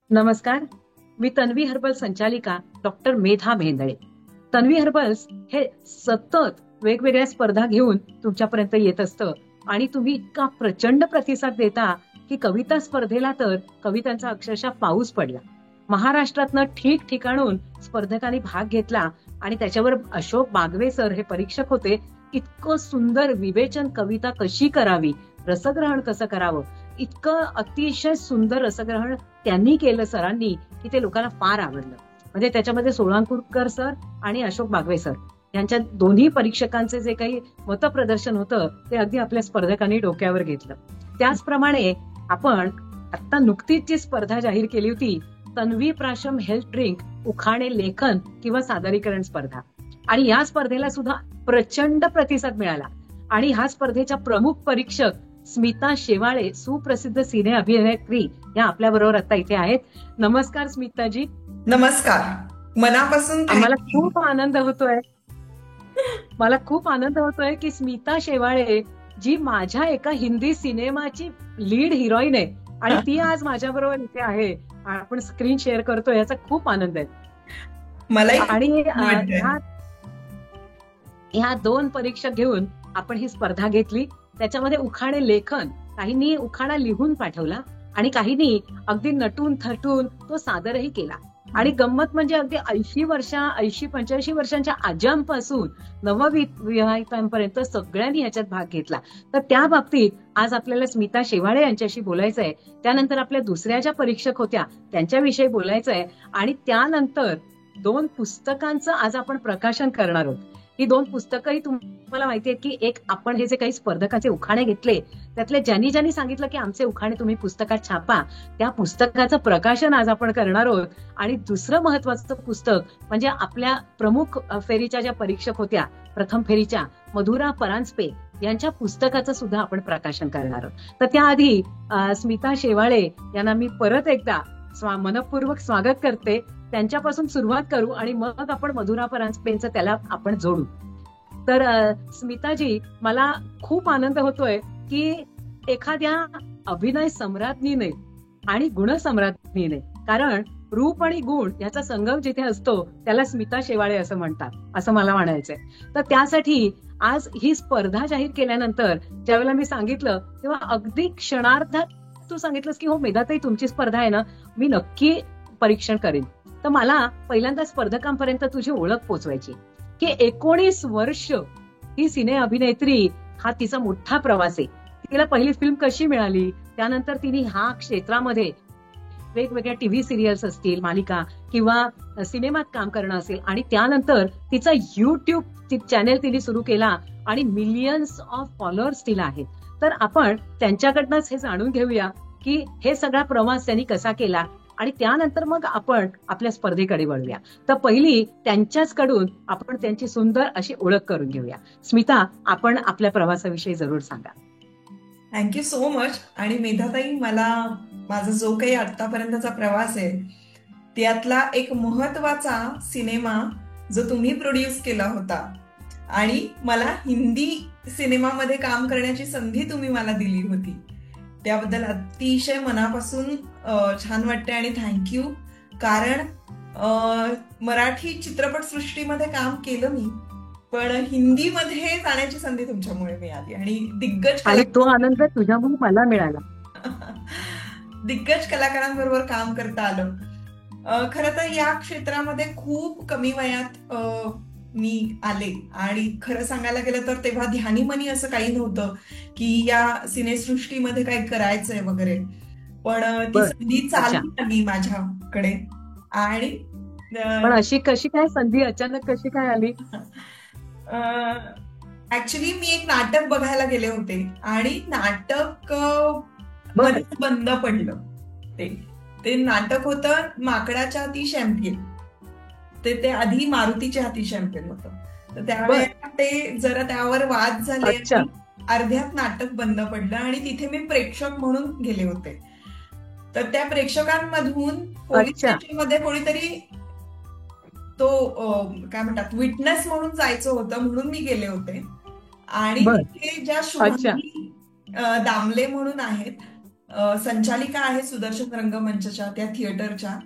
नमस्कार. मी तन्वी हर्बल संचालिका doctor Medha Mehendale. Tanvi herbals हे सतत वेगवेगळ्या स्पर्धा घेऊन तुमच्यापर्यंत येत असतं आणि तुम्ही इतका प्रचंड प्रतिसाद देता की कविता स्पर्धेला तर कवितांचा अक्षरशः पाऊस पडला. महाराष्ट्रातनं ठिकठिकाणून स्पर्धकांनी भाग घेतला आणि त्याच्यावर अशोक बागवे सर हे परीक्षक होते. इतकं सुंदर विवेचन, कविता कशी करावी, रसग्रहण कसं करावं, इतकं अतिशय सुंदर रसग्रहण त्यांनी केलं सरांनी की ते लोकांना फार आवडलं. म्हणजे त्याच्यामध्ये सोळंकर सर आणि अशोक बागवे सर यांच्या दोन्ही परीक्षकांचे जे काही मतप्रदर्शन होतं ते अगदी आपल्या स्पर्धकांनी डोक्यावर घेतलं. त्याचप्रमाणे आपण आता नुकतीच जी स्पर्धा जाहीर केली होती, तन्वी प्राशम हेल्थ ड्रिंक उखाणे लेखन किंवा सादरीकरण स्पर्धा, आणि या स्पर्धेला सुद्धा प्रचंड प्रतिसाद मिळाला. आणि ह्या स्पर्धेच्या प्रमुख परीक्षक स्मिता शेवाळे, सुप्रसिद्ध सिने अभिनेत्री, या आपल्या बरोबर आता इथे आहेत. नमस्कार स्मिताजी. नमस्कार. मनापासून मला खूप आनंद होतोय की स्मिता शेवाळे जी माझ्या एका हिंदी सिनेमाची लीड हिरोईन आहे आणि ती आज माझ्या बरोबर इथे आहे. आपण स्क्रीन शेअर करतोय, याचा खूप आनंद आहे मला. आणि ह्या दोन परीक्षा घेऊन आपण ही स्पर्धा घेतली. त्याच्यामध्ये उखाणे लेखन, काहींनी उखाणा लिहून पाठवला आणि काहींनी अगदी नटून थटून तो सादरही केला. आणि गंमत म्हणजे अगदी 85 वर्षांच्या आज्यांपासून नवविवाहितांपर्यंत सगळ्यांनी ह्याच्यात भाग घेतला. तर त्या बाबतीत आज आपल्याला स्मिता शेवाळे यांच्याशी बोलायचं आहे. त्यानंतर आपल्या दुसऱ्या ज्या परीक्षक होत्या त्यांच्याविषयी बोलायचं आहे आणि त्यानंतर 2 पुस्तकांचं आज आपण प्रकाशन करणार आहोत. ही 2 पुस्तकंही तुम्हाला माहिती आहेत की एक आपण हे जे काही स्पर्धकाचे उखाणे घेतले त्यातले ज्यांनी सांगितलं की आमचे उखाणे तुम्ही पुस्तकात छापा, त्या पुस्तकाचं प्रकाशन आज आपण करणार आहोत. आणि दुसरं महत्वाचं पुस्तक म्हणजे आपल्या प्रमुख फेरीच्या ज्या परीक्षक होत्या, प्रथम फेरीच्या मधुरा परांजपे यांच्या पुस्तकाचं सुद्धा आपण प्रकाशन करणार आहोत. तर त्याआधी स्मिता शेवाळे यांना मी परत एकदा मनपूर्वक स्वागत करते. त्यांच्यापासून सुरुवात करू आणि मग आपण मधुरा परांजपेंचं त्याला आपण जोडू. तर स्मिताजी, मला खूप आनंद होतोय की एखाद्या अभिनय सम्राज्ञीने आणि गुणसम्राज्ञीने, कारण रूप आणि गुण याचा संगम जिथे असतो त्याला स्मिता शेवाळे असं म्हणतात, असं मला म्हणायचंय. तर त्यासाठी आज ही स्पर्धा जाहीर केल्यानंतर ज्यावेळेला मी सांगितलं तेव्हा अगदी क्षणार्धात तू सांगितलंस की हो मेधाताई, तुमची स्पर्धा आहे ना, मी नक्की परीक्षण करेन. तर मला पहिल्यांदा स्पर्धकांपर्यंत तुझी ओळख पोचवायची की 19 वर्ष ही सिने अभिनेत्री, हा तिचा मोठा प्रवास आहे. तिला पहिली फिल्म कशी मिळाली, त्यानंतर तिने ह्या क्षेत्रामध्ये वेगवेगळ्या टीव्ही सिरियल्स असतील, मालिका किंवा सिनेमात काम करणं असेल, आणि त्यानंतर तिचा युट्यूब चॅनेल तिने सुरू केला आणि मिलियन्स ऑफ फॉलोअर्स तिला आहेत. तर आपण त्यांच्याकडनंच हे जाणून घेऊया की हे सगळा प्रवास त्यांनी कसा केला आणि त्यानंतर मग आपण आपल्या स्पर्धेकडे वळूया. तर पहिली त्यांच्याच कडून आपण त्यांची सुंदर अशी ओळख करून घेऊया. स्मिता, आपण आपल्या प्रवासाविषयी जरूर सांगा. Thank you so much. आणि मेधाताई, मला माझा जो काही आतापर्यंतचा प्रवास आहे त्यातला एक महत्वाचा सिनेमा जो तुम्ही प्रोड्यूस केला होता आणि मला हिंदी सिनेमामध्ये काम करण्याची संधी तुम्ही मला दिली होती, त्याबद्दल अतिशय मनापासून छान वाटते आणि थँक्यू. कारण मराठी चित्रपटसृष्टीमध्ये काम केलं मी, पण हिंदीमध्ये जाण्याची संधी तुमच्यामुळे मिळाली आणि आणि तो आनंद तुझ्यामुळे मला मिळाला. दिग्गज कलाकारांबरोबर काम करता आलं. खरं तर या क्षेत्रामध्ये खूप कमी वयात मी आले आणि खरं सांगायला गेलं तर तेव्हा ध्यानीमनी असं काही नव्हतं की या सिनेसृष्टीमध्ये काही करायचंय वगैरे, पण ती संधी चालू आली माझ्याकडे. आणि पण अशी कशी काय संधी अचानक कशी काय आली? ऍक्च्युली मी एक नाटक बघायला गेले होते आणि नाटक बंद पडलं. ते नाटक होतं माकडाच्या हाती चॅम्पियन. ते आधी मारुतीच्या हाती चॅम्पियन होतं. तर त्यावेळेला ते जरा त्यावर वाद झाले, अर्ध्यात नाटक बंद पडलं आणि तिथे मी प्रेक्षक म्हणून गेले होते. तर त्या प्रेक्षकांमधून पोलीस स्टेशनमध्ये कोणीतरी तो काय म्हणतात विटनेस म्हणून जायचं होतं, म्हणून मी गेले होते. आणि तिथे ज्या शुभांगी दामले म्हणून आहेत संचालिका आहे सुदर्शन रंगमंचच्या त्या थिएटरच्या.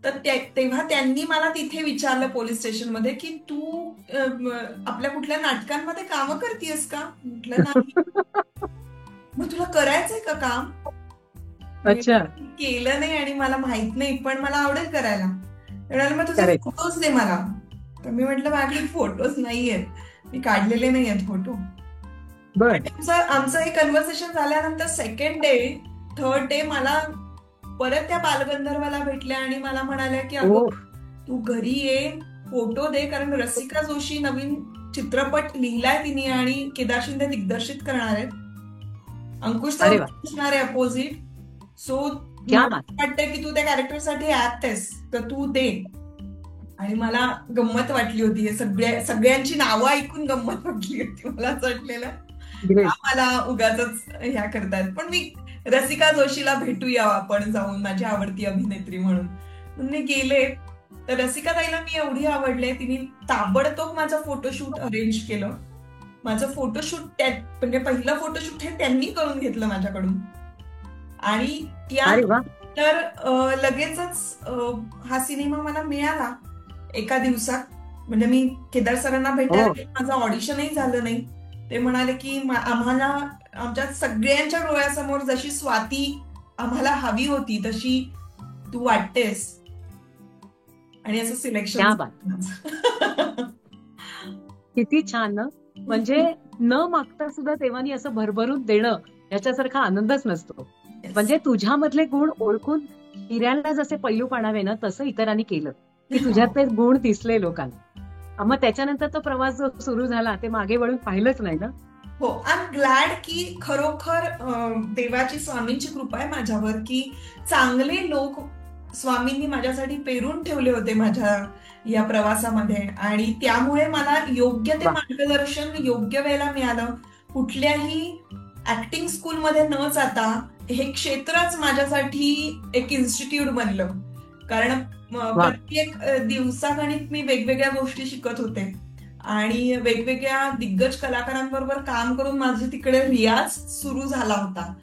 तर तेव्हा त्यांनी मला तिथे विचारलं पोलीस स्टेशनमध्ये की तू आपल्या कुठल्या नाटकांमध्ये कामं करतेयस का? म्हटलं नाही. मग तुला करायचंय का काम? अच्छा. केलं नाही आणि मला माहित नाही, पण मला आवडेल करायला. म्हणाले मग तुझे फोटोज दे मला. तर मी म्हटलं माझ्याकडे फोटोज नाहीयेत, मी काढलेले नाहीयेत फोटो. आमचं हे कन्व्हर्सेशन झाल्यानंतर सेकंड डे, थर्ड डे मला परत त्या बालगंधर्वाला भेटल्या आणि मला म्हणाल्या की अगं तू घरी ये, फोटो दे, कारण रसिका जोशी नवीन चित्रपट लिहिलाय तिने आणि केदार शिंदे दिग्दर्शित करणार आहेत. अंकुश सर असणार आहे अपोजिट. सो वाटतंय की तू त्या कॅरेक्टरसाठी ऍप्ट आहेस, तर तू दे. आणि मला गंमत वाटली होती, सगळ्यांची नावं ऐकून गंमत वाटली होती. मला असं वाटलेलं मला उगाच ह्या करतायत, पण मी रसिका जोशीला भेटूया आपण जाऊन, माझी आवडती अभिनेत्री म्हणून. मी गेले तर रसिका ताईला मी एवढी आवडले, तिने ताबडतोब माझं फोटोशूट अरेंज केलं. माझं फोटोशूट म्हणजे पहिलं फोटोशूट हे त्यांनी करून घेतलं माझ्याकडून. आणि तर लगेचच हा सिनेमा मला मिळाला एका दिवसात. म्हणजे मी केदार सरांना भेटायला, माझं ऑडिशनही झालं नाही. ते म्हणाले की आम्हाला आमच्या सगळ्यांच्या डोळ्यासमोर जशी स्वाती आम्हाला हवी होती तशी तू वाटतेस. आणि असं सिलेक्शन. किती छान ना. म्हणजे न मागता सुद्धा देवानी असं भरभरून देणं याच्यासारखा आनंदच नसतो. म्हणजे तुझ्यामधले गुण ओळखून हिऱ्यांना जसे पैलू पाडावे ना, तसं इतरांनी केलं की तुझ्यात ते गुण दिसले लोकांना. मग त्याच्यानंतर तो प्रवास जो सुरू झाला ते मागे वळून पाहिलंच नाही ना. हो, आय एम ग्लॅड की खरोखर देवाची, स्वामींची कृपा आहे माझ्यावर की चांगले लोक स्वामींनी माझ्यासाठी पेरून ठेवले होते माझ्या या प्रवासामध्ये. आणि त्यामुळे मला योग्य ते मार्गदर्शन योग्य वेळेला मिळालं. कुठल्याही ऍक्टिंग स्कूलमध्ये न जाता हे क्षेत्रच माझ्यासाठी एक इन्स्टिट्यूट बनलं. कारण प्रत्येक दिवसागणिक मी वेगवेगळ्या गोष्टी शिकत होते आणि वेगवेगळ्या दिग्गज कलाकारांबरोबर काम करून माझे तिकडे रियाज सुरू झाला होता.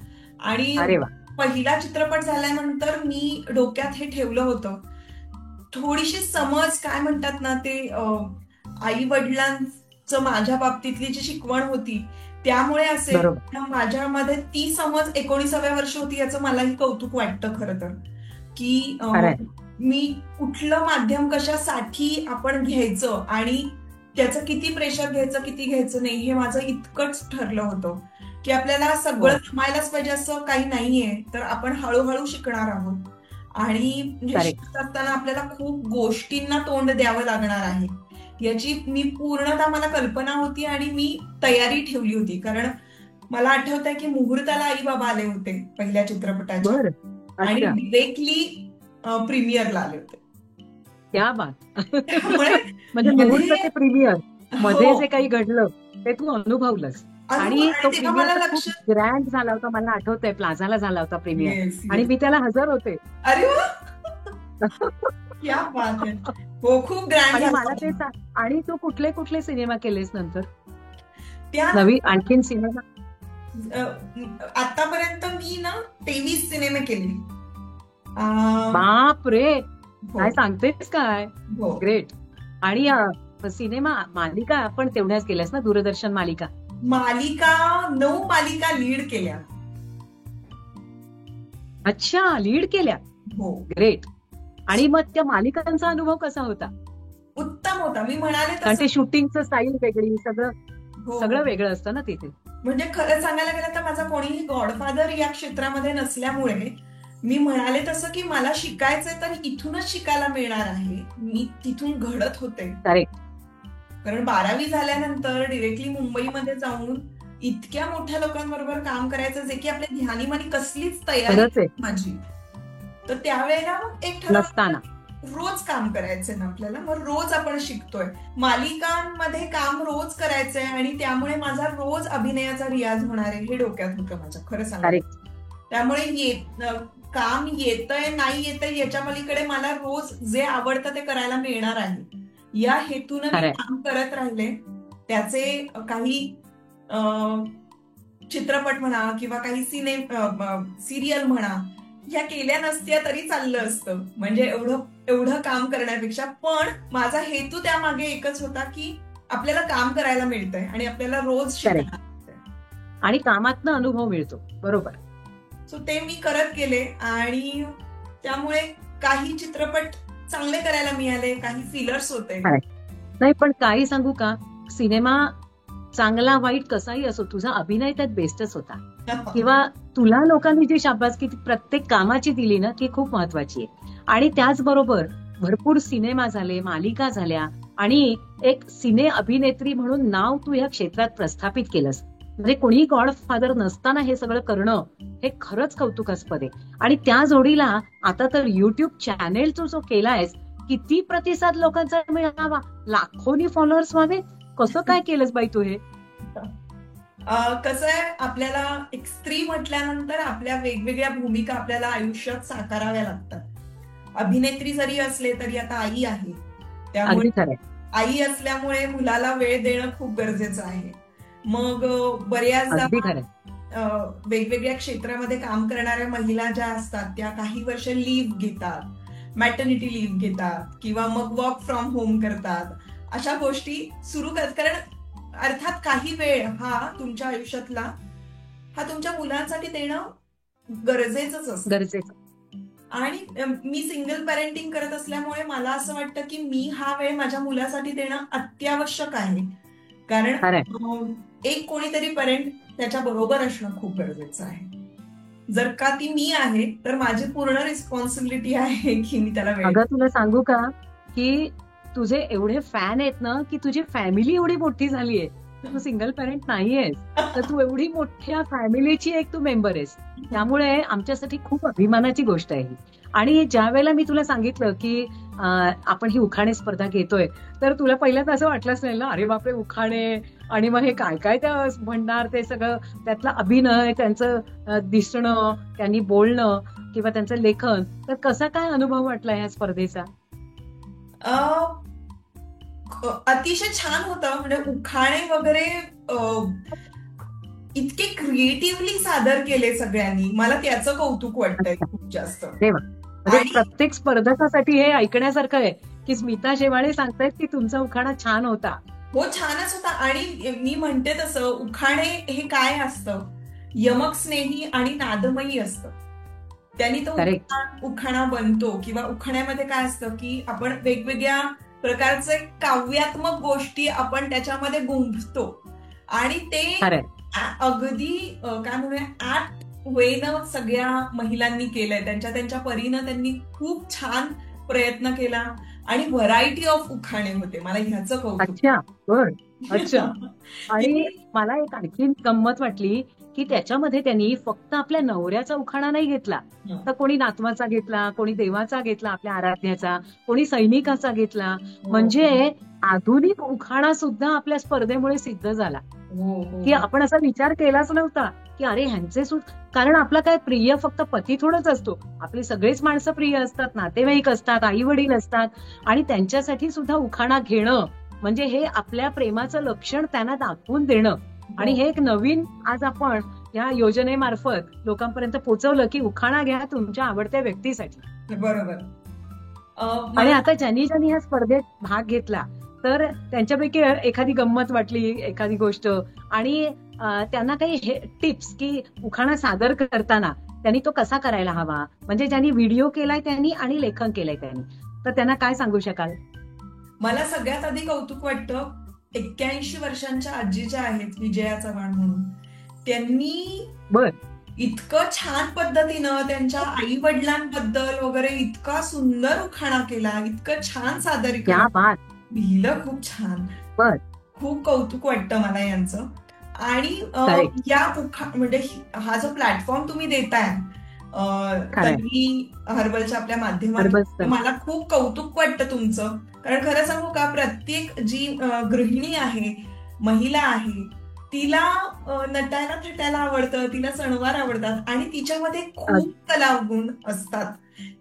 आणि पहिला चित्रपट झाल्यानंतर मी डोक्यात हे ठेवलं होतं, थोडीशी समज काय म्हणतात ना ते आई वडिलांचं माझ्या बाबतीतली जी शिकवण होती त्यामुळे असेल, माझ्यामध्ये ती समज 19व्या वर्षी होती. याचं मलाही कौतुक वाटतं खरं तर, की मी कुठलं माध्यम कशासाठी आपण घ्यायचं आणि त्याचं किती प्रेशर घ्यायचं किती घ्यायचं नाही हे माझं इतकंच ठरलं होतं की आपल्याला सगळं जमायलाच पाहिजे असं काही नाहीये. तर आपण हळूहळू शिकणार आहोत आणि शिकत असताना आपल्याला खूप गोष्टींना तोंड द्यावं लागणार आहे याची मी पूर्णतः मला कल्पना होती आणि मी तयारी ठेवली होती. कारण मला आठवतंय की मुहूर्ताला आई बाबा आले होते पहिल्या चित्रपटाच्या आणि डिरेक्टली प्रीमियरला आले होते. क्या बात. म्हणजे मुहूर्ताचे प्रीमियर मध्ये जे काही घडलं ते तू अनुभवलंस. आणि तो प्रीमियर खूप ग्रँड झाला होता, मला आठवतंय प्लाझाला झाला होता प्रीमियर आणि मी त्याला हजर होते. अरे क्या बात आहे. हो, खूप ग्रँड. मला ते आणि तू कुठले कुठले सिनेमा केलेस नंतर? नवीन आणखीन सिनेमा? आतापर्यंत मी ना 23 सिनेमे केले. बाप रे, काय सांगतेस काय. ग्रेट. आणि सिनेमा मालिका पण तेवढ्याच केल्यास ना, दूरदर्शन मालिका? 9 मालिका लीड केल्या. अच्छा, लीड केल्या. हो, ग्रेट. आणि मग त्या मालिकांचा अनुभव कसा होता? उत्तम होता. मी म्हणाले कारण ते शूटिंगचं स्टाईल वेगळी, सगळं वेगळं असतं ना तिथे. म्हणजे खरं सांगायला गेलं तर माझा कोणीही गॉडफादर या क्षेत्रामध्ये नसल्यामुळे मी म्हणाले तसं की मला शिकायचंय तर इथूनच शिकायला मिळणार आहे. मी तिथून घडत होते. कारण 12वी झाल्यानंतर डिरेक्टली मुंबईमध्ये जाऊन इतक्या मोठ्या लोकांबरोबर काम करायचं जे की आपल्या ध्यानीमनी कसलीच तयारी माझी. तर त्यावेळेला एक ठरवलं रोज काम करायचंय ना आपल्याला, मग रोज आपण शिकतोय. मालिकांमध्ये काम रोज करायचंय आणि त्यामुळे माझा रोज अभिनयाचा रियाज होणार आहे हे डोक्यात होतं माझ्या, खरं सांगायचं. त्यामुळे काम येतंय नाही येतंय याच्या पलीकडे मला रोज जे आवडतं ते करायला मिळणार आहे या हेतून मी काम करत राहिले. त्याचे काही चित्रपट म्हणा किंवा काही सिरियल म्हणा, ह्या केल्या नसत्या तरी चाललं असतं. म्हणजे एवढं एवढं काम करण्यापेक्षा. पण माझा हेतू त्यामागे एकच होता की आपल्याला काम करायला मिळतंय आणि आपल्याला रोज शिकायला मिळतंय. आणि कामातनं अनुभव मिळतो. बरोबर. सो ते मी करत गेले आणि त्यामुळे काही चित्रपट चांगले करायला मिळाले, काही फिलर्स होते. नाही, पण काही सांगू का, सिनेमा चांगला वाईट कसाही असो, तुझा अभिनय त्यात बेस्टच होता. किंवा तुला लोकांनी जी शाबासकी प्रत्येक कामाची दिली ना, ती खूप महत्वाची आहे. आणि त्याचबरोबर भरपूर सिनेमा झाले, मालिका झाल्या आणि एक सिने अभिनेत्री म्हणून नाव तू या क्षेत्रात प्रस्थापित केलंस. म्हणजे कोणी गॉडफादर नसताना हे सगळं करणं हे खरंच कौतुकास्पद आहे. आणि त्या जोडीला आता तर युट्यूब चॅनेल तू जो केलायस, किती प्रतिसाद लोकांचा मिळावा, लाखोनी फॉलोअर्स व्हावे. कसं काय केलंस बाई तू हे? कसं आहे, आपल्याला एक स्त्री म्हटल्यानंतर आपल्या वेगवेगळ्या भूमिका आपल्याला आयुष्यात साकाराव्या लागतात. अभिनेत्री जरी असले तरी आता आई आहे, त्यामुळे आई असल्यामुळे मुलाला वेळ देणं खूप गरजेचं आहे. मग बऱ्याचदा वेगवेगळ्या क्षेत्रामध्ये काम करणाऱ्या महिला ज्या असतात त्या काही वर्ष लीव्ह घेतात, मॅटर्निटी लीव्ह घेतात किंवा मग वर्क फ्रॉम होम करतात. अशा गोष्टी सुरू करतात. कारण अर्थात काही वेळ हा तुमच्या आयुष्यातला हा तुमच्या मुलांसाठी देणं गरजेचंच असतं. आणि मी सिंगल पॅरेंटिंग करत असल्यामुळे मला असं वाटतं की मी हा वेळ माझ्या मुलासाठी देणं अत्यावश्यक आहे. कारण एक कोणीतरी पॅरेंट त्याच्या बरोबर असणं खूप गरजेचं आहे. जर का ती मी आहे तर माझी पूर्ण रिस्पॉन्सिबिलिटी आहे की मी त्याला वेळ. अगं तुला सांगू का की तुझे एवढे फॅन आहेत ना, की तुझी फॅमिली एवढी मोठी झालीये. तू सिंगल पॅरेंट नाहीयेस, तर तू एवढी मोठ्या फॅमिलीची एक तू मेंबर आहेस. त्यामुळे आमच्यासाठी खूप अभिमानाची गोष्ट आहे. आणि ज्या वेळेला मी तुला सांगितलं की आपण ही उखाणे स्पर्धा घेतोय, तर तुला पहिल्यांदा असं वाटलंच नाही ना, अरे बापरे उखाणे आणि मग हे काय काय त्या म्हणणार, ते सगळं त्यातला अभिनय, त्यांचं दिसणं, त्यांनी बोलणं किंवा त्यांचं लेखन. तर कसा काय अनुभव वाटला या स्पर्धेचा? अतिशय छान होता. म्हणजे उखाणे वगैरे इतके क्रिएटिव्हली सादर केले सगळ्यांनी. मला त्याचं कौतुक वाटतंय खूप जास्त. प्रत्येक स्पर्धकासाठी हे ऐकण्यासारखं आहे की स्मिता शेवाळे सांगतायत की तुमचा उखाणा छान होता. हो, छानच होता. आणि मी म्हणते तसं उखाणे हे काय असतं, यमक स्नेही आणि नादमयी असतं. त्यांनी तो उखाणा बनतो. किंवा उखाण्यामध्ये काय असतं की आपण वेगवेगळ्या प्रकारचे काव्यात्मक गोष्टी आपण त्याच्यामध्ये गुंफतो आणि ते अगदी काय म्हणूया ऍप्ट वेनं सगळ्या महिलांनी केलंय. त्यांच्या परीनं त्यांनी खूप छान प्रयत्न केला आणि व्हरायटी ऑफ उखाणे होते. मला ह्याचं कौतुक. अच्छा. आणि मला एक आणखी गंमत वाटली की त्याच्यामध्ये त्यांनी फक्त आपल्या नवऱ्याचा उखाणा नाही घेतला, तर कोणी नातवाचा घेतला, कोणी देवाचा घेतला, आपल्या आराध्याचा, कोणी सैनिकाचा घेतला. म्हणजे आधुनिक उखाणा सुद्धा आपल्या स्पर्धेमुळे सिद्ध झाला. की आपण असा विचार केलाच नव्हता की अरे ह्यांचे कारण आपला काय प्रिय फक्त पती थोडंच असतो, आपली सगळीच माणसं प्रिय असतात, नातेवाईक असतात, आई वडील असतात. आणि त्यांच्यासाठी सुद्धा उखाणा घेणं म्हणजे हे आपल्या प्रेमाचं लक्षण त्यांना दाखवून देणं. आणि हे एक नवीन आज आपण या योजनेमार्फत लोकांपर्यंत पोहोचवलं की उखाणा घ्या तुमच्या आवडत्या व्यक्तीसाठी. बरोबर. आणि आता ज्यांनी ह्या स्पर्धेत भाग घेतला तर त्यांच्यापैकी एखादी गंमत वाटली, एखादी गोष्ट, आणि त्यांना काही टिप्स की उखाणा सादर करताना त्यांनी तो कसा करायला हवा, म्हणजे ज्यांनी व्हिडिओ केलाय त्यांनी आणि लेखन केलंय त्यांनी, तर त्यांना काय सांगू शकाल? मला सगळ्यात आधी कौतुक वाटतं 81 वर्षांच्या आजीच्या आहेत, विजया चव्हाण म्हणून. त्यांनी इतकं छान पद्धतीनं त्यांच्या आई वडिलांबद्दल वगैरे इतका सुंदर उखाणा केला, इतकं छान सादरीकरण लिहिलं, खूप छान. खूप कौतुक वाटतं मला यांचं. आणि या म्हणजे हा जो प्लॅटफॉर्म तुम्ही देताय हर्बलच्या आपल्या माध्यमातून, मला खूप कौतुक वाटतं तुमचं. कारण खरं सांगू का, प्रत्येक जी गृहिणी आहे, महिला आहे, तिला नटायला थटायला आवडतं, तिला सणवार आवडतात आणि तिच्यामध्ये खूप कलागुण असतात.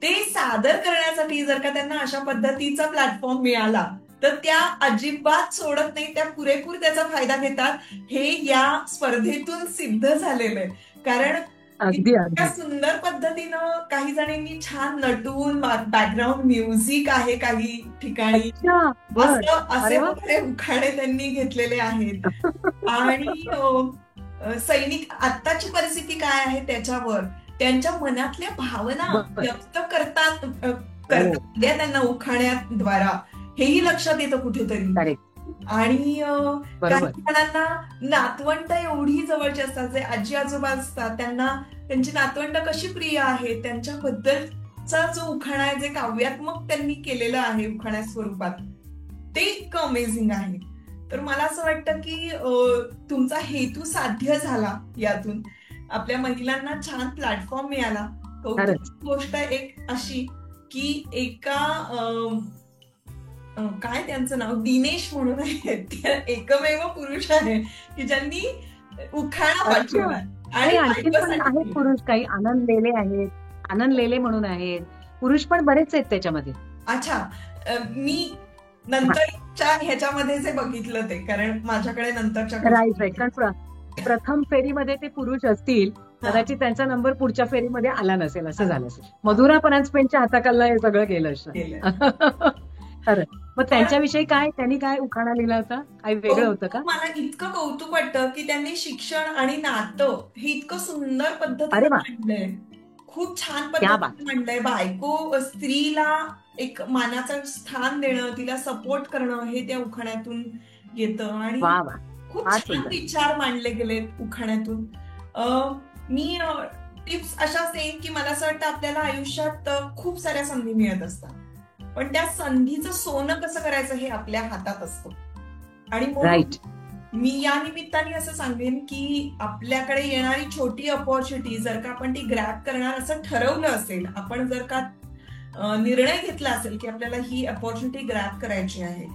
ते सादर करण्यासाठी जर का त्यांना अशा पद्धतीचा प्लॅटफॉर्म मिळाला तर त्या अजिबात सोडत नाही, त्या पुरेपूर त्याचा फायदा घेतात. हे या स्पर्धेतून सिद्ध झालेलं आहे. कारण अगदी इतक्या अगदी. सुंदर पद्धतीनं काही जणांनी छान नटून, बॅकग्राऊंड म्युझिक आहे काही ठिकाणी, अच्छा. बर. असे अरे वा. वगैरे उखाणे त्यांनी घेतलेले आहेत. आणि सैनिक आत्ताची परिस्थिती काय आहे त्याच्यावर त्यांच्या मनातल्या भावना बर. व्यक्त करतात हो. आल्या त्यांना उखाण्याद्वारा, हेही लक्षात येतं कुठेतरी. करेक्ट. आणि काही बरोबर. जणांना नातवंड एवढी जवळची असतात, जे आजी आजोबा असतात, त्यांना त्यांची नातवंड कशी प्रिय आहे त्यांच्याबद्दलचा जो उखाणा आहे, जे काव्यात्मक त्यांनी केलेलं आहे उखाण्या स्वरूपात, ते इतकं अमेझिंग आहे. तर मला असं वाटतं की तुमचा हेतू साध्य झाला यातून. आपल्या महिलांना छान प्लॅटफॉर्म मिळाला. खरंच. कौतुक गोष्ट एक अशी की एका काय त्यांचं नाव, दिनेश म्हणून आहे, ते एकमेव पुरुष आहे की ज्यांनी उखाणा अच्छा. पाठवला आणि आणि आणखीन पण आहेत बायकोसाठी. पुरुष, काही आनंद लेले आहेत, आनंद लेले म्हणून आहेत, पुरुष पण बरेच आहेत त्याच्यामध्ये. अच्छा, मी हा. नंतरच्या ह्याच्यामध्ये जे बघितलं ते, कारण माझ्याकडे नंतरच्या राईट राईट. कारण प्रथम फेरीमध्ये ते पुरुष असतील, कदाचित त्यांचा नंबर पुढच्या फेरीमध्ये आला नसेल, असं झालं असेल. मधुरा परांजपेंच्या हाताखालनं हे सगळं गेलं असं. खरं. मग त्यांच्याविषयी काय, त्यांनी काय उखाणा लिहिला होता, काही वेगळं होतं का? मला इतकं कौतुक वाटतं की त्यांनी शिक्षण आणि नातं हे इतकं सुंदर अरे पद्धतीने वा. मांडलंय, खूप छान क्या बात. पद्धतीने मांडलंय. बायको स्त्रीला एक मानाचं स्थान देणं, तिला सपोर्ट करणं, हे त्या उखाण्यातून येतं. आणि वा वा. खूप फार छान सुंदर. विचार मांडले गेलेत उखाण्यातून. मी टिप्स अशा देईन की मला असं वाटतं आपल्याला आयुष्यात खूप साऱ्या संधी मिळत असतात, पण त्या संधीचं सोनं कसं करायचं हे आपल्या हातात असतं. आणि राईट. मी या निमित्ताने असं सांगेन की आपल्याकडे येणारी छोटी अपॉर्च्युनिटी जर का आपण ती ग्रॅब करणार असं ठरवलं असेल, आपण जर का निर्णय घेतला असेल की आपल्याला ही अपॉर्च्युनिटी ग्रॅब करायची आहे,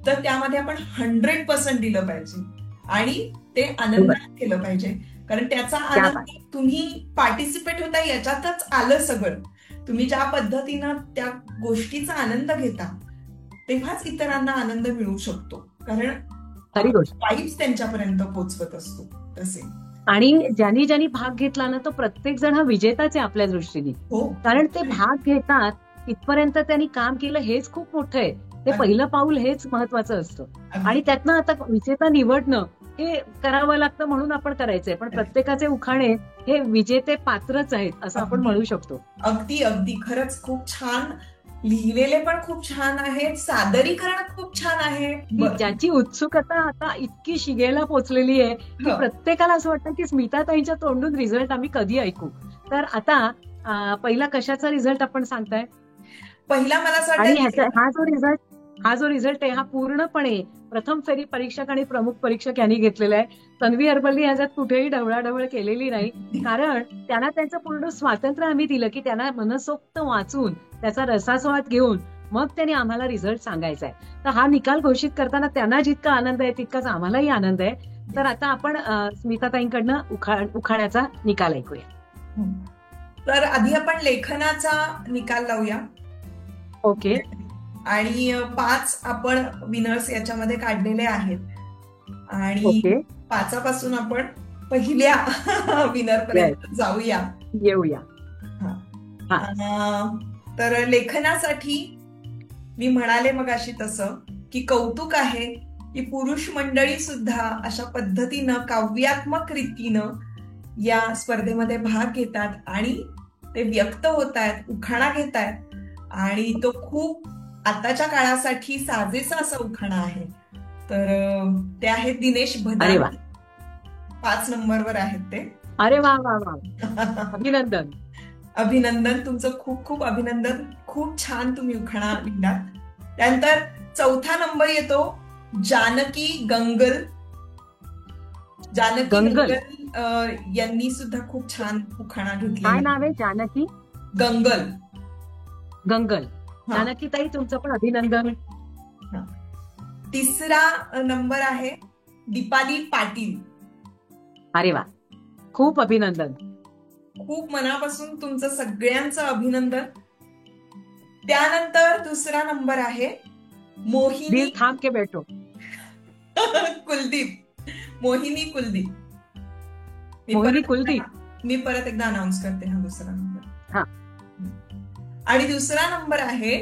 तर त्यामध्ये आपण 100% दिलं पाहिजे आणि ते आनंदाने केलं पाहिजे. कारण त्याचा आनंद तुम्ही पार्टिसिपेट होता याच्यातच आलं सगळं. तुम्ही ज्या पद्धतीनं त्या गोष्टीचा आनंद घेता, तेव्हाच इतरांना आनंद मिळू शकतो. कारण खरी गोष्ट. वाईब्स त्यांच्यापर्यंत पोहोचवत असतो तसे. आणि ज्यांनी ज्यांनी भाग घेतला ना, तो प्रत्येक जण हा विजेताच आहे आपल्या दृष्टीने. हो, कारण ते भाग घेतात, इथपर्यंत त्यांनी काम केलं, हेच खूप मोठं आहे. ते पहिलं पाऊल हेच महत्वाचं असतं. आणि त्यातनं आता विजेता निवडणं हे करावं लागतं, म्हणून आपण करायचंय. पण प्रत्येकाचे उखाणे हे विजेते पात्रच आहेत, असं आपण म्हणू शकतो. अगदी अगदी. खरंच खूप छान लिहिलेले, पण खूप छान आहे, सादरीकरण खूप छान आहे. ज्याची उत्सुकता आता इतकी शिगेला पोचलेली आहे की प्रत्येकाला असं वाटतं की स्मिताताईंच्या तोंडून रिझल्ट आम्ही कधी ऐकू. तर आता पहिला कशाचा रिझल्ट आपण सांगताय? पहिला मला असं आणि वाटतं हा जो रिझल्ट आहे, हा पूर्णपणे प्रथम फेरी परीक्षक आणि प्रमुख परीक्षक यांनी घेतलेला आहे. तन्वी हर्बलनी ह्याच्यात कुठेही ढवळाढवळ केलेली नाही, कारण त्यांना त्यांचं पूर्ण स्वातंत्र्य आम्ही दिलं की त्यांना मनसोक्त वाचून त्याचा रसास्वाद घेऊन मग त्यांनी आम्हाला रिझल्ट सांगायचा आहे. तर हा निकाल घोषित करताना त्यांना जितका आनंद आहे तितकाच आम्हालाही आनंद आहे. तर आता आपण स्मिताताईंकडनं उखाण्याचा निकाल ऐकूया. तर आधी आपण लेखनाचा निकाल लावूया. ओके. आणि 5 आपण विनर्स याच्यामध्ये काढलेले आहेत. आणि 5पासून आपण पहिल्या विनर पर्यंत जाऊया, येऊया. तर लेखनासाठी मी म्हणाले मगाशी तसं की कौतुक आहे की पुरुष मंडळी सुद्धा अशा पद्धतीनं काव्यात्मक रीतीनं या स्पर्धेमध्ये भाग घेतात आणि ते व्यक्त होत आहेत, उखाणा घेत आहेत. आणि तो खूप आताच्या काळासाठी साजेसा असा उखाणा आहे. तर ते आहेत दिनेश भदाणे. 5 नंबरवर आहेत ते. अरे वा वा वा. अभिनंदन. अभिनंदन, तुमचं खूप खूप अभिनंदन. खूप छान तुम्ही उखाणा लिहिला. त्यानंतर 4था नंबर येतो जानकी गंगल. जानकी गंगल यांनी सुद्धा खूप छान उखाणा घेतला. काय नाव आहे? जानकी गंगल. गंगल. जानकी ताई, तुमचं पण अभिनंदन. 3रा नंबर आहे दीपाली पाटील. अरे वा, खूप अभिनंदन. खूप मनापासून तुमचं सगळ्यांचं अभिनंदन. त्यानंतर 2रा नंबर आहे मोहिनी दिल थाम के बैठो. कुलदीप. मोहिनी कुलदीप. मोहिनी कुलदीप. मी परत एकदा अनाऊन्स करते हा दुसरा नंबर. हा. आणि दुसरा नंबर आहे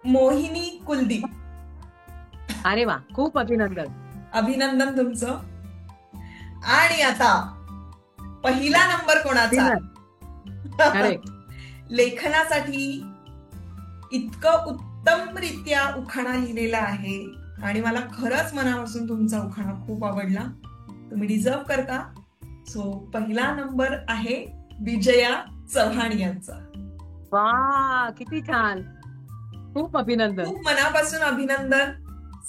मोहिनी कुलदीप. अरे वा, खूप अभिनंदन. अभिनंदन तुमचं. आणि आता पहिला नंबर कोणाचा? अरे लेखनासाठी इतकं उत्तमरित्या उखाणा लिहिलेला आहे आणि मला खरंच मनापासून तुमचा उखाणा खूप आवडला. तुम्ही डिझर्व करता. सो पहिला नंबर आहे विजया चव्हाण यांचा. वा, किती छान. खूप अभिनंदन. खूप मनापासून अभिनंदन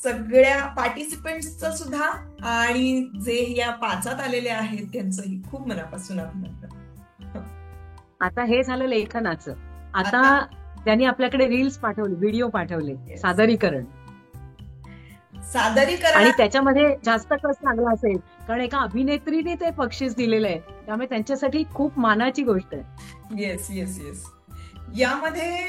सगळ्या पार्टिसिपेंट्सचं सुद्धा आणि जे या पाचात आलेले आहेत त्यांचंही खूप मनापासून अभिनंदन. आता हे झालं लेखनाचं. आता त्यांनी आपल्याकडे रील्स पाठवले, व्हिडिओ पाठवले, सादरीकरण. आणि त्याच्यामध्ये जास्त कस लागला असेल कारण एका अभिनेत्रीने ते बक्षीस दिलेलं आहे, त्यामुळे त्यांच्यासाठी खूप मानाची गोष्ट आहे. Yes yes yes. यामध्ये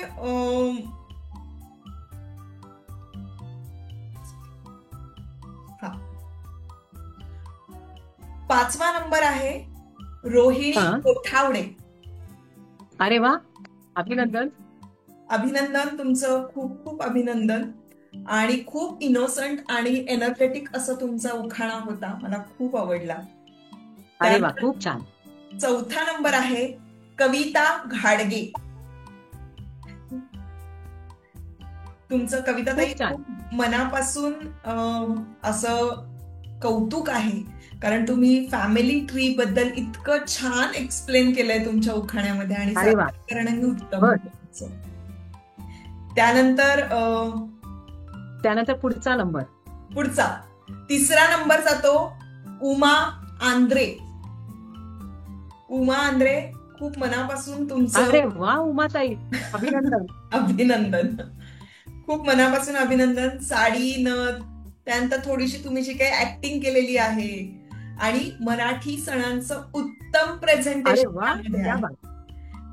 पाचवा नंबर आहे रोहिणी कोठावडे. अरे वा, अभिनंदन. अभिनंदन तुमचं, खूप खूप अभिनंदन. आणि खूप इनोसंट आणि एनर्जेटिक असं तुमचा उखाणा होता, मला खूप आवडला. अरे वा, खूप छान. चौथा नंबर आहे कविता घाडगे. तुमचं कविता ताई मनापासून असं कौतुक आहे, कारण तुम्ही फॅमिली ट्री बद्दल इतकं छान एक्सप्लेन केलंय तुमच्या उखाण्यामध्ये आणि सादरीकरणही उत्तम. त्यानंतर पुढचा नंबर, तिसरा नंबर जातो उमा आंद्रे. उमा आंद्रे, खूप मनापासून तुमचं. अरे वा, उमाताई, अभिनंदन. अभिनंदन, खूप मनापासून अभिनंदन. साडी, नथ, त्यानंतर थोडीशी तुम्ही जी काही ऍक्टिंग केलेली आहे आणि मराठी सणांचं उत्तम प्रेझेंटेशन,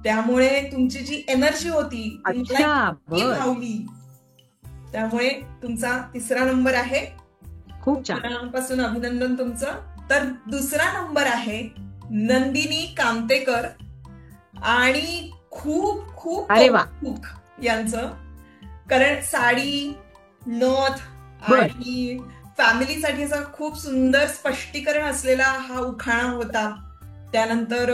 त्यामुळे तुमची जी एनर्जी होती ती भावली. त्यामुळे तुमचा तिसरा नंबर आहे. खूप छान, मनापासून अभिनंदन तुमचं. तर दुसरा नंबर आहे नंदिनी कामतेकर आणि खूप खूप यांचं, कारण साडी, नथ आणि फॅमिलीसाठी असा खूप सुंदर स्पष्टीकरण असलेला हा उखाणा होता. त्यानंतर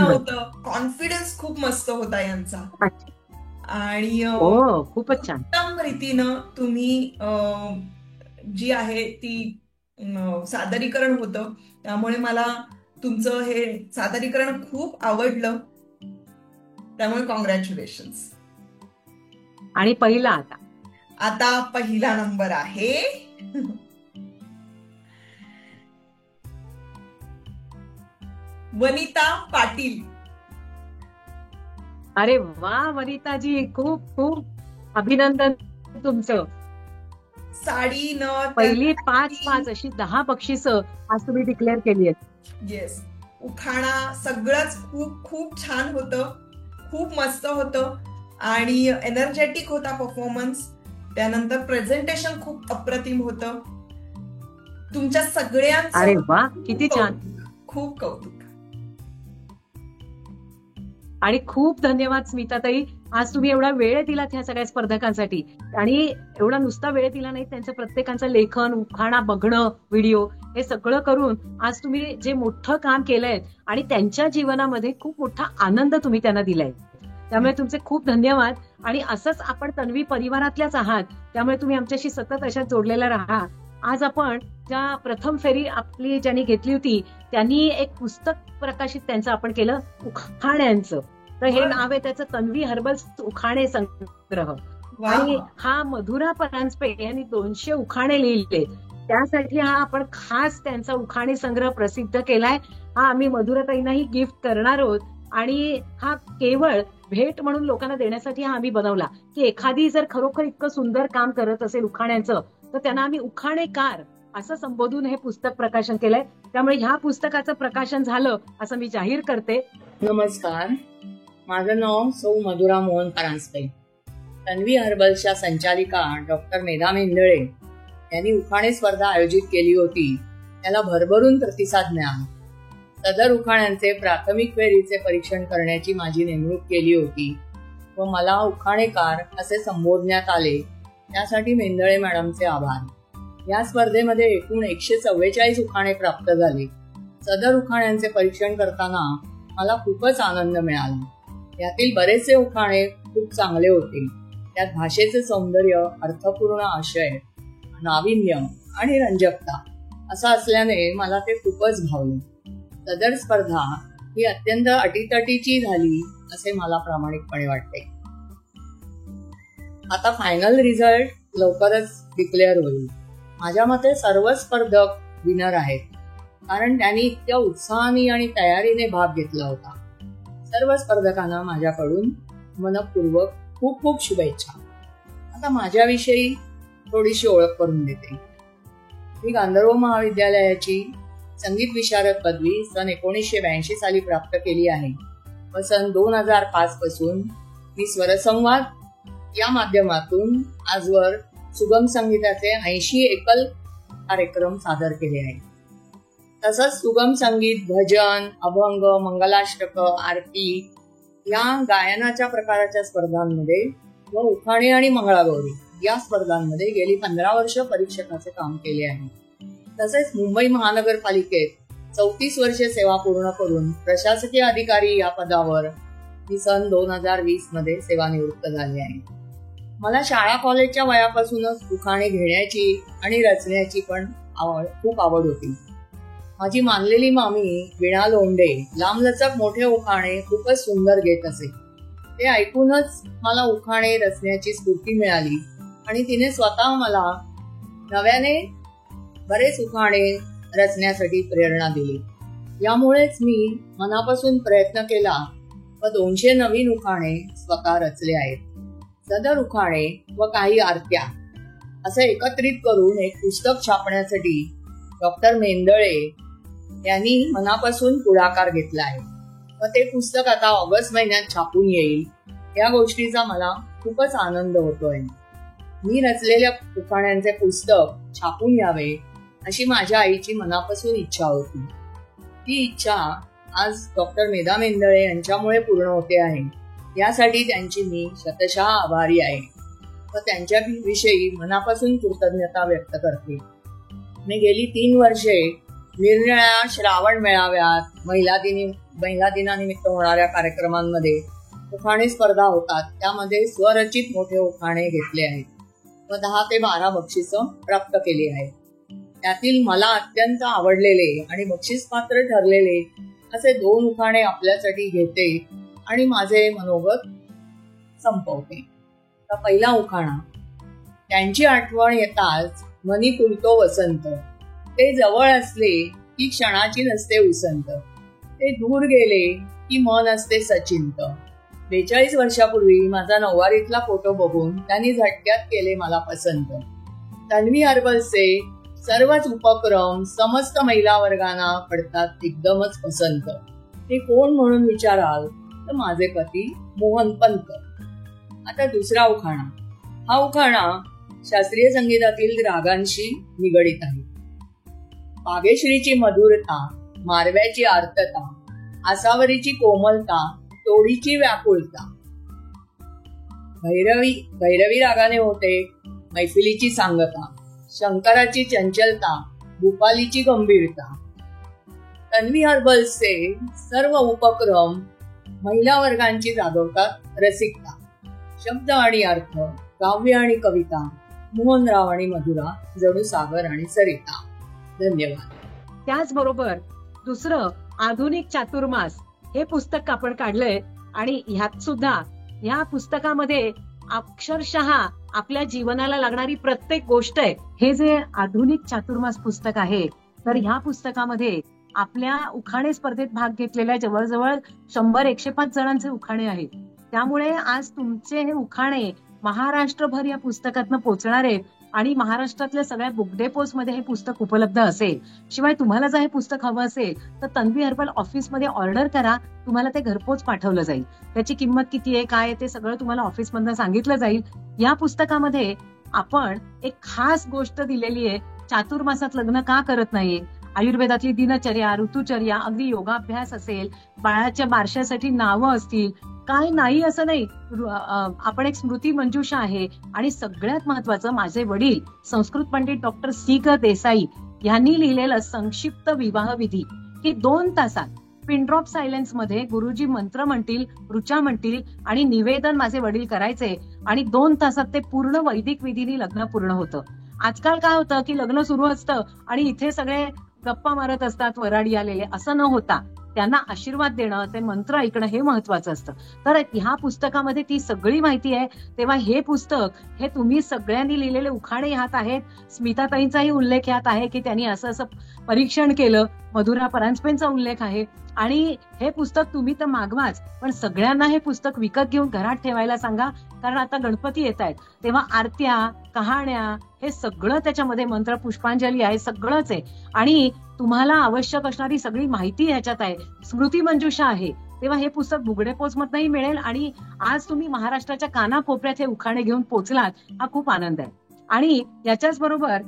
होतं, कॉन्फिडन्स खूप मस्त होता यांचा. आणि खूपच छान उत्तम रीतीनं तुम्ही जी आहे ती सादरीकरण होतं, त्यामुळे मला तुमचं हे सादरीकरण खूप आवडलं. त्यामुळे कॉंग्रॅच्युलेशन्स. आणि आता पहिला नंबर आहे वनिता पाटील. अरे वा, वनिताजी, खूप खूप अभिनंदन तुमचं. साडी, नथ, पहिली 5 अशी 10 बक्षिसं आज तुम्ही डिक्लेअर केली आहेत. येस. उखाणा सगळंच खूप खूप छान होतं, खूप मस्त होतं आणि एनर्जेटिक होता परफॉर्मन्स. त्यानंतर प्रेझेंटेशन खूप अप्रतिम होतं. तुमच्या सगळ्यांचं. अरे वा, किती छान, खूप कौतुक. आणि खूप धन्यवाद स्मिताताई, आज तुम्ही एवढा वेळ दिलात ह्या सगळ्या स्पर्धकांसाठी. आणि एवढा नुसता वेळ दिला नाही, त्यांचं प्रत्येकाचं लेखन, उखाणा बघणं, व्हिडिओ, हे सगळं करून आज तुम्ही जे मोठं काम केलंय आणि त्यांच्या जीवनामध्ये खूप मोठा आनंद तुम्ही त्यांना दिलाय. त्यामुळे तुमचे खूप धन्यवाद. आणि असंच आपण तन्वी परिवारातल्याच आहात, त्यामुळे तुम्ही आमच्याशी सतत अशाच जोडलेला राहा. आज आपण ज्या प्रथम फेरी आपली ज्यांनी घेतली होती त्यांनी एक पुस्तक प्रकाशित त्यांचं आपण केलं, उखाण्यांचं. तर हे नाव आहे त्याचं, तन्वी हर्बल उखाणे संग्रह. आणि हा मधुरा परांजपे यांनी 200 उखाणे लिहिले, त्यासाठी हा आपण खास त्यांचा उखाणे संग्रह प्रसिद्ध केलाय. हा आम्ही मधुराताईंनाही गिफ्ट करणार आहोत. आणि हा केवळ भेट म्हणून लोकांना देण्यासाठी हा आम्ही बनवला, की एखादी जर खरोखर इतकं सुंदर काम करत असेल उखाण्यांचं, तर त्यांना आम्ही उखाणेकार असं संबोधून हे पुस्तक प्रकाशन केलंय. त्यामुळे ह्या पुस्तकाचं प्रकाशन झालं असं मी जाहीर करते. नमस्कार, माझं नाव सौ मधुरा मोहन परांजपे. तन्वी हर्बल्सच्या संचालिका डॉक्टर मेधा मेंदळे यांनी उखाणे स्पर्धा आयोजित केली होती. त्याला भरभरून प्रतिसाद मिळाला. सदर उखाण्यांचे प्राथमिक फेरीचे परीक्षण करण्याची माझी नेमणूक केली होती व मला उखाणेकार असे संबोधण्यात आले. त्यासाठी मेंदळे मॅडमचे आभार. या स्पर्धेमध्ये एकूण 144 उखाणे प्राप्त झाले. सदर उखाण्यांचे परीक्षण करताना मला खूपच आनंद मिळाला. यातील बरेचसे उखाणे खूप चांगले होते. त्यात भाषेचे सौंदर्य, अर्थपूर्ण आशय, नाविन्य आणि रंजकता असं असल्याने मला ते खूपच भावले. सदर स्पर्धा ही अत्यंत अटीतटीची झाली असे मला प्रामाणिकपणे वाटते. आता फायनल रिझल्ट लवकरच डिक्लेअर होईल. माझ्या मते सर्व स्पर्धक विनर आहेत, कारण त्यांनी इतक्या उत्साहाने आणि तयारीने भाग घेतला होता. सर्व स्पर्धकांना माझ्याकडून मनपूर्वक खूप खूप शुभेच्छा. आता माझ्याविषयी थोडीशी ओळख करून देते. मी गांधर्व महाविद्यालयाची संगीत विशारद पदवी सन 1982 साली प्राप्त केली आहे व सन 2005 पासून मी स्वरसंवाद या माध्यमातून आजवर सुगम संगीताचे 80 एकल कार्यक्रम सादर केले आहेत. तसंच सुगम संगीत, भजन, अभंग, मंगलाष्टक, आरती या गायनाच्या प्रकाराच्या स्पर्धांमध्ये व उखाणे आणि मंगळागौरी या स्पर्धांमध्ये गेली 15 वर्ष परीक्षकाचे काम केले आहे. तसेच मुंबई महानगरपालिकेत 34 वर्षे सेवा पूर्ण करून प्रशासकीय अधिकारी या पदावर मी सन 2020 मध्ये सेवानिवृत्त झाले आहे. मला शाळा कॉलेजच्या वयापासूनच उखाणे घेण्याची आणि रचण्याची पण खूप आवड होती. माझी मानलेली मामी वीणा लोंढे लांबलचक मोठे उखाणे खूपच सुंदर घेत असे. ते ऐकूनच मला उखाणे रचण्याची स्फूर्ती मिळाली आणि तिने स्वतः मला नव्याने बरेच उखाणे रचण्यासाठी प्रेरणा दिली. यामुळेच मी मनापासून प्रयत्न केला व 200 नवीन उखाणे स्वतः रचले आहेत. सदर उखाणे व काही आरत्या असे एकत्रित करून एक पुस्तक छापण्यासाठी डॉक्टर मेंदळे यांनी मनापासून पुढाकार घेतला आहे व ते पुस्तक आता ऑगस्ट महिन्यात छापून येईल. या गोष्टीचा मला खूपच आनंद होतोय. मी रचलेल्या उखाण्यांचे पुस्तक छापून यावे अशी माझ्या आईची मनापासून इच्छा होती. ती इच्छा आज डॉक्टर मेधा मेंदळे यांच्यामुळे पूर्ण होते आहे. यासाठी त्यांची मी शतशः आभारी आहे व त्यांच्याविषयी मनापासून कृतज्ञता व्यक्त करते. मी गेली 3 वर्षे निरनिराळ्या श्रावण मेळाव्यात, महिला दिनानिमित्त होणाऱ्या कार्यक्रमांमध्ये उखाणे स्पर्धा होतात, त्यामध्ये स्वरचित मोठे उखाणे घेतले आहेत व 10 ते 12 बक्षिसं प्राप्त केली आहेत. त्यातील मला अत्यंत आवडलेले आणि बक्षीस पात्र ठरलेले असे 2 उखाणे आपल्यासाठी घेते आणि माझे मनोगत संपवते. तर पहिला उखाणा. त्यांची आठवण येताच मनी फुलतो वसंत, ते जवळ असले की क्षणाची नसते उसंत, ते दूर गेले की मन असते सचिंत. 42 वर्षापूर्वी माझा नऊवारीतला फोटो बघून त्यांनी झटक्यात केले मला पसंत. तन्वी हर्बल्सचे सर्वच उपक्रम समस्त महिला वर्गांना पडतात एकदमच पसंत. ते कोण म्हणून विचाराल तर माझे पती मोहन पंत. आता दुसरा उखाणा. हा उखाणा शास्त्रीय संगीतातील रागांशी निगडित आहे. बागेश्रीची मधुरता, मारव्याची आर्तता, आसावरीची कोमलता, तोडीची व्याकुळता. भैरवी रागाने होते मैफिलीची सांगता, शंकराची चंचलता, भूपालीची गंभीरता. तन्वी हर्बल्सचे सर्व उपक्रम महिला वर्गांची जागवतात रसिकता. शब्द आणि अर्थ, काव्य आणि कविता, मोहनराव आणि मधुरा, जणू सागर आणि सरिता. धन्यवाद. त्याचबरोबर दुसरं आधुनिक चातुर्मास हे पुस्तक आपण काढलंय आणि ह्यात सुद्धा ह्या पुस्तकामध्ये अक्षरशः आपल्या जीवनाला लागणारी प्रत्येक गोष्ट आहे. हे जे आधुनिक चातुर्मास पुस्तक आहे, तर ह्या पुस्तकामध्ये आपल्या उखाणे स्पर्धेत भाग घेतलेल्या जवळजवळ 100-105 जणांचे उखाणे आहेत. त्यामुळे आज तुमचे हे उखाणे महाराष्ट्रभर या पुस्तकातनं पोचणार आहेत आणि महाराष्ट्रातल्या सगळ्या बुक डेपोज मध्ये हे पुस्तक उपलब्ध असेल. शिवाय तुम्हाला जर हे पुस्तक हवं असेल तर तन्वी हर्बल ऑफिसमध्ये ऑर्डर करा, तुम्हाला ते घरपोच पाठवलं जाईल. त्याची किंमत किती आहे, काय आहे ते सगळं तुम्हाला ऑफिसमधनं सांगितलं जाईल. या पुस्तकामध्ये आपण एक खास गोष्ट दिलेली आहे, चातुर्मासात लग्न का करत नाही, आयुर्वेदातली दिनचर्या, ऋतुचर्या, अगदी योगाभ्यास असेल, बाळाच्या बारशासाठी नावं असतील, काय नाही असं नाही. आपण एक स्मृती मंजुषा आहे. आणि सगळ्यात महत्वाचं, माझे वडील संस्कृत पंडित डॉक्टर सी.ग. देसाई यांनी लिहिलेलं संक्षिप्त विवाह विधी, की 2 तासात पिनड्रॉप सायलेन्स मध्ये गुरुजी मंत्र म्हणतील, ऋचा म्हणतील आणि निवेदन माझे वडील करायचे आणि 2 तासात ते पूर्ण वैदिक विधीने लग्न पूर्ण होतं. आजकाल काय होतं की लग्न सुरू असतं आणि इथे सगळे गप्पा मारत असतात वराडी आलेले, असं न होता त्यांना आशीर्वाद देणं, ते मंत्र ऐकणं हे महत्वाचं असतं. तर ह्या पुस्तकामध्ये ती सगळी माहिती आहे. तेव्हा हे पुस्तक हे तुम्ही सगळ्यांनी लिहिलेले उखाणे ह्यात आहेत. स्मिताताईंचाही उल्लेख ह्यात आहे की त्यांनी असं असं परीक्षण केलं. मधुरा परांजपेंचा उल्लेख आहे. आणि हे पुस्तक तुम्ही तर मागवाच, पण सगळ्यांना हे पुस्तक विकत घेऊन घरात ठेवायला सांगा. कारण आता गणपती येत आहेत, तेव्हा आरत्या, कहाण्या हे सगळं त्याच्यामध्ये, मंत्र पुष्पांजली आहे, सगळंच आहे. आणि तुम्हाला आवश्यक असणारी सगळी माहिती ह्याच्यात आहे. स्मृती मंजुषा आहे. तेव्हा हे पुस्तक बुगडे पोचमधनंही मिळेल. आणि आज तुम्ही महाराष्ट्राच्या कानाकोपऱ्यात हे उखाणे घेऊन पोचलात, हा खूप आनंद आहे. आणि याच्याच बरोबर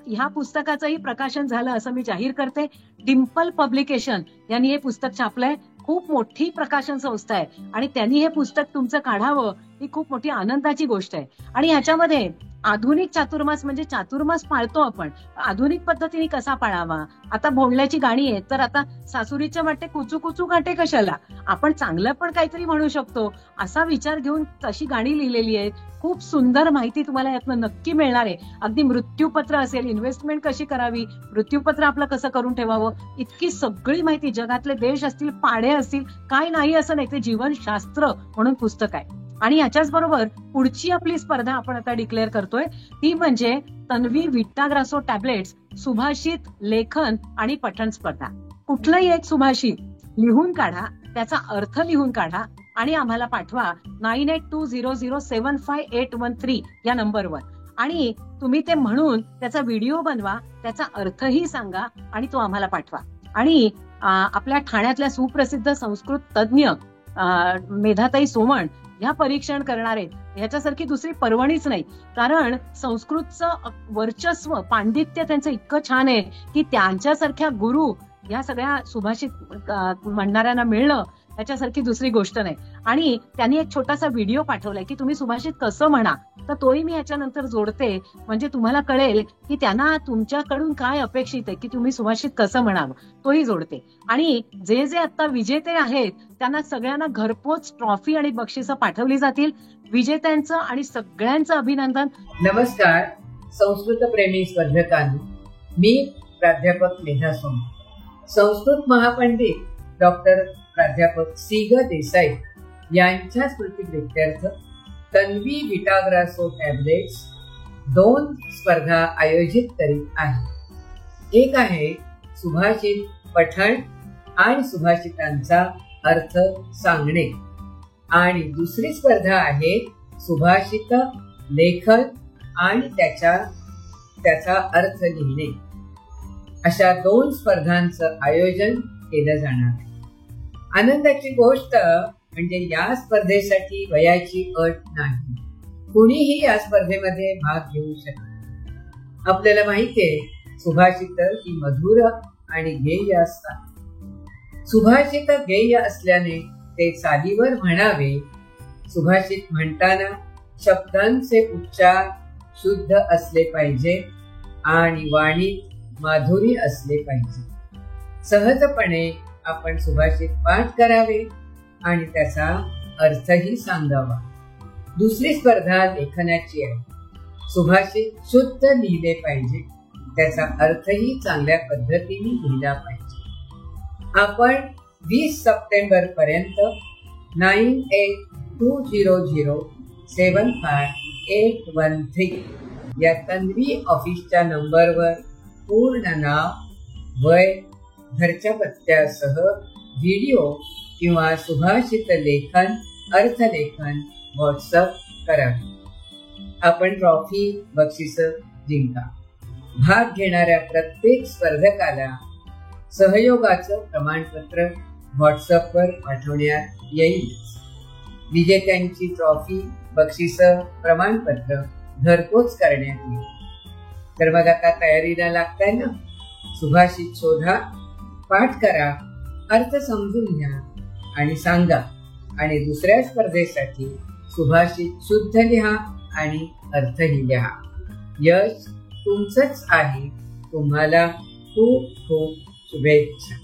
ह्या पुस्तकाचंही प्रकाशन झालं असं मी जाहीर करते. डिम्पल पब्लिकेशन यांनी हे पुस्तक छापलंय. खूप मोठी प्रकाशन संस्था आहे आणि त्यांनी हे पुस्तक तुमचं काढावं ही खूप मोठी आनंदाची गोष्ट आहे. आणि ह्याच्यामध्ये आधुनिक चातुर्मास, म्हणजे चातुर्मास पाळतो आपण, आधुनिक पद्धतीने कसा पाळावा. आता भोंडल्याची गाणी आहेत, तर आता सासुरीच्या वाटे कुचू कुचू काटे कशाला, आपण चांगलं पण काहीतरी म्हणू शकतो असा विचार घेऊन तशी गाणी लिहिलेली आहेत. खूप सुंदर माहिती तुम्हाला यातनं नक्की मिळणार आहे. अगदी मृत्यूपत्र असेल, इन्व्हेस्टमेंट कशी करावी, मृत्यूपत्र आपलं कसं करून ठेवावं, इतकी सगळी माहिती, जगातले देश असतील, पाडे असतील, काय नाही असं नाही, ते जीवनशास्त्र म्हणून पुस्तक आहे. आणि याच्याच बरोबर पुढची आपली स्पर्धा आपण आता डिक्लेअर करतोय, ती म्हणजे तन्वी विटाग्रासो टॅब्लेट्स सुभाषित लेखन आणि पठण स्पर्धा. कुठलंही एक सुभाषित लिहून काढा, त्याचा अर्थ लिहून काढा आणि आम्हाला पाठवा 9820075813 या नंबरवर. आणि तुम्ही ते म्हणून त्याचा व्हिडिओ बनवा, त्याचा अर्थही सांगा आणि तो आम्हाला पाठवा. आणि आपल्या ठाण्यातल्या सुप्रसिद्ध संस्कृत तज्ज्ञ मेधाताई सोमण ह्या परीक्षण करणार आहेत. ह्याच्यासारखी दुसरी पर्वणीच नाही. कारण संस्कृतचं वर्चस्व, पांडित्य त्यांचं इतकं छान आहे की त्यांच्यासारख्या गुरु या सगळ्या सुभाषित म्हणणाऱ्यांना मिळणं त्याच्यासारखी दुसरी गोष्ट नाही. आणि त्यांनी एक छोटासा व्हिडिओ पाठवलाय की तुम्ही सुभाषित कसं म्हणा, तर तोही मी ह्याच्यानंतर जोडते, म्हणजे तुम्हाला कळेल की त्यांना तुमच्याकडून काय अपेक्षित आहे, की तुम्ही सुभाषित कसं म्हणावं, तोही जोडते. आणि जे जे आता विजेते आहेत त्यांना सगळ्यांना घरपोच ट्रॉफी आणि बक्षिसं पाठवली जातील. विजेत्यांचं आणि सगळ्यांचं अभिनंदन. नमस्कार संस्कृत प्रेमी स्पर्धकांनो, मी प्राध्यापक मेधा सोमण. संस्कृत महापंडित डॉक्टर प्राध्यापक सी.ग. देसाई यांच्या स्मृतिप्रित्यर्थ तन्वी विटाग्रासो टॅब्लेट्स 2 स्पर्धा आयोजित करीत आहे. एक आहे सुभाषित पठण आणि सुभाषितांचा अर्थ सांगणे, आणि दुसरी स्पर्धा आहे सुभाषित लेखन आणि त्याचा अर्थ लिहिणे. अशा 2 स्पर्धांचं आयोजन केलं जाणार आहे. आनंदाची गोष्ट म्हणजे या स्पर्धेसाठी वयाची अट नाही, कुणीही या स्पर्धेमध्ये भाग घेऊ शकते. आपल्याला माहितीये सुभाषित ही मधुर आणि गेय असतात. सुभाषित गेय असल्याने ते चालीवर म्हणावे. सुभाषित म्हणताना शब्दांचे उच्चार शुद्ध असले पाहिजे आणि वाणीत माधुरी असले पाहिजे. सहजपणे आपण सुभाषित पाठ करावे आणि त्याचा अर्थही सांगावा. दुसरी स्पर्धा लेखनाची आहे. सुभाषित शुद्ध लिहिले पाहिजे, त्याचा अर्थही चांगल्या पद्धतीने लिहिला पाहिजे. आपण 20 सप्टेंबर पर्यंत 9820075813 या तन्वी ऑफिसच्या नंबरवर पूर्ण नाव, वय, घरच्या पत्त्यासह व्हिडिओ किंवा सुभाषित लेखन, अर्थलेखन व्हॉट्सअप करा. आपण ट्रॉफी बक्षिसं जिंका. भाग घेणाऱ्या प्रत्येक स्पर्धकाला सहयोगाचं प्रमाणपत्र व्हॉट्सअपवर पाठवण्यात येईल. विजेत्यांची ट्रॉफी बक्षिसं प्रमाणपत्र घरपोच करण्यात येईल. तर मग आता तयारीला लागताय ना. सुभाषित शोधा, पाठ करा, अर्थ समजून घ्या आणि सांगा. आणि दुसऱ्या स्पर्धेसाठी सुभाषित शुद्ध लिहा आणि अर्थही लिहा. यश तुमचंच आहे. तुम्हाला खूप खूप शुभेच्छा.